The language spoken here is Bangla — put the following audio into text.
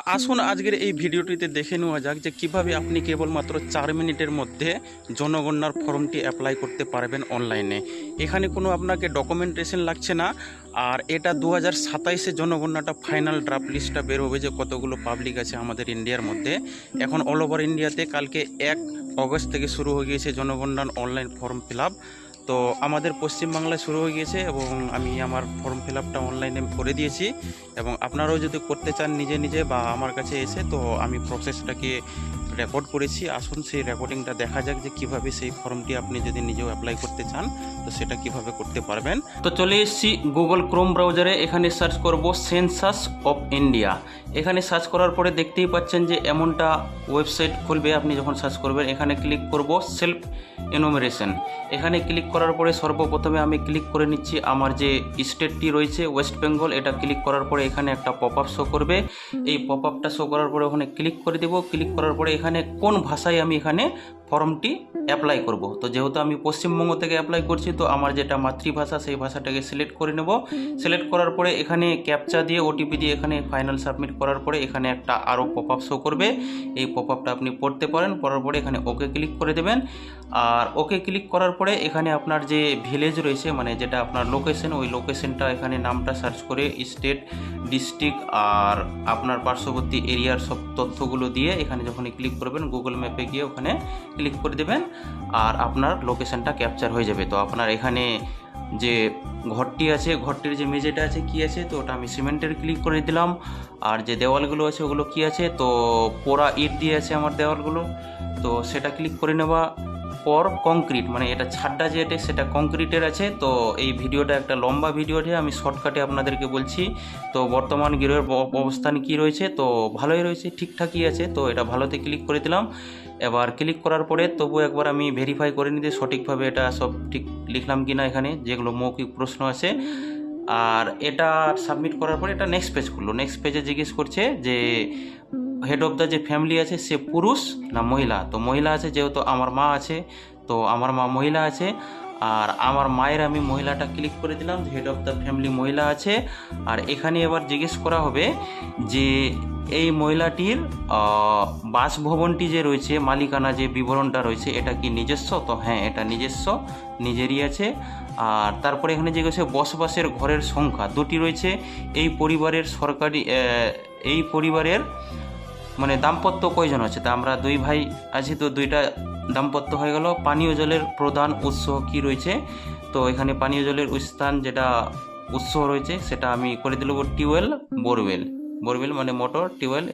আসুন আজকের এই ভিডিওটিতে দেখে নেওয়া যাক যে কিভাবে আপনি কেবলমাত্র 4 মিনিটের মধ্যে জনগণনার ফর্মটি অ্যাপ্লাই করতে পারবেন অনলাইনে। এখানে কোনো আপনাকে ডকুমেন্টেশন লাগছে না। আর এটা 2027-এ জনগণনাটা ফাইনাল ড্রাফট লিস্টটা বের হবে যে কতগুলো পাবলিক আছে আমাদের ইন্ডিয়ার মধ্যে। এখন অল ওভার ইন্ডিয়াতে কালকে 1 অগস্ট থেকে শুরু হয়ে গিয়েছে জনগণনার অনলাইন ফর্ম ফিল আপ। তো আমাদের পশ্চিমবাংলায় শুরু হয়ে গিয়েছে এবং আমি আমার ফর্ম ফিল আপটা অনলাইনে করে দিয়েছি। এবং আপনারাও যদি করতে চান নিজে নিজে বা আমার কাছে এসে, তো আমি প্রসেসটাকে রেকর্ড করেছি। আসুন সেই রেকর্ডিংটা দেখা যাক যে কিভাবে সেই ফর্মটি আপনি যদি নিজেও অ্যাপ্লাই করতে চান তো সেটা কিভাবে করতে পারবেন। তো চলে এসেছি গুগল ক্রোম ব্রাউজারে। এখানে সার্চ করব সেন্সাস অফ ইন্ডিয়া। এখানে সার্চ করার পরে দেখতেই পাচ্ছেন যে এমনটা ওয়েবসাইট খুলবে। আপনি যখন সার্চ করবেন এখানে ক্লিক করব সেলফ এনুমারেশন। এখানে ক্লিক করার পরে সর্বপ্রথমে আমি ক্লিক করে নিচ্ছি আমার যে স্টেটটি রয়েছে ওয়েস্ট বেঙ্গল। এটা ক্লিক করার পরে এখানে একটা পপ আপ শো করবে। এই পপ আপটা শো করার পরে ওখানে ক্লিক করে দেব। ক্লিক করার পরে এখানে কোন ভাষায় আমি এখানে ফর্মটি অ্যাপ্লাই করব। তো যেহেতু আমি পশ্চিমবঙ্গ থেকে অ্যাপ্লাই করছি তো আমার যেটা মাতৃভাষা সেই ভাষাটাকে সিলেক্ট করে নেব। সিলেক্ট করার পরে এখানে ক্যাপচা দিয়ে ওটিপি দিয়ে এখানে ফাইনাল সাবমিট করার পরে এখানে একটা আরও পপ আপ শো করবে। এই পপ আপটা আপনি পড়তে পারেন। পড়ার পরে এখানে ওকে ক্লিক করে দেবেন। আর ওকে ক্লিক করার পরে এখানে আপনার যে ভিলেজ রয়েছে মানে যেটা আপনার লোকেশন, ওই লোকেশনটা এখানে নামটা সার্চ করে স্টেট, ডিস্ট্রিক্ট আর আপনার পার্শ্ববর্তী এরিয়ার সব তথ্যগুলো দিয়ে এখানে যখন ক্লিক করবেন গুগল ম্যাপে গিয়ে ওখানে ক্লিক করে দেবেন আর আপনার লোকেশনটা ক্যাপচার হয়ে যাবে। তো আপনার এখানে যে ঘরটি আছে, ঘরটির যে মেঝেটা আছে কি আছে, তো ওটা আমি সিমেন্টের ক্লিক করে দিলাম। আর যে দেওয়ালগুলো আছে ওগুলো কি আছে, তো পোড়া ইট দিয়ে আছে আমার দেওয়ালগুলো, তো সেটা ক্লিক করে নেওয়া পর কংক্রিট মানে এটা ছাদটা যেটা সেটা কংক্রিটের আছে। তো এই ভিডিওটা একটা লম্বা ভিডিওতে আমি শর্টকাটে আপনাদেরকে বলছি। তো বর্তমান গৃহের অবস্থান কি রয়েছে, তো ভালোই রয়েছে, ঠিকঠাকই আছে। তো এটা ভালোতে ক্লিক করে দিলাম। এবার ক্লিক করার পরে তবু একবার আমি ভেরিফাই করে নিতে সঠিকভাবে এটা সব ঠিক লিখলাম কিনা এখানে যেগুলো মৌখিক প্রশ্ন আছে। আর এটা সাবমিট করার পরে এটা নেক্সট পেজ খুললো। নেক্সট পেজে জিজ্ঞেস করছে যে হেড অফ দ্য যে ফ্যামিলি আছে সে পুরুষ না মহিলা। তো মহিলা আছে যেহেতু আমার মা আছে, তো আমার মা মহিলা আছে। আর আমার মায়ের আমি মহিলাটা ক্লিক করে দিলাম, হেড অফ দ্য ফ্যামিলি মহিলা আছে। আর এখানে এবার জিজ্ঞেস করা হবে যে এই মহিলাটির বাসভবনটি যে রয়েছে মালিকানা যে বিবরণটা রয়েছে এটা কি নিজস্ব। তো হ্যাঁ এটা নিজস্ব, নিজেরই আছে। আর তারপরে এখানে জিজ্ঞেস বসবাসের ঘরের সংখ্যা 2টি রয়েছে। এই পরিবারের এই পরিবারের মানে দাম্পত্য কয়জন আছে, তা আমরা 2 ভাই আছি তো 2টা দাম্পত্য হয়ে গেল। পানীয় জলের প্রধান উৎস কি রয়েছে, তো এখানে পানীয় জলের স্থান যেটা উৎস রয়েছে সেটা আমি করে দিল টিউবওয়েল, বোরওয়েল। বোরওয়েল মানে মোটর, টিউবওয়েল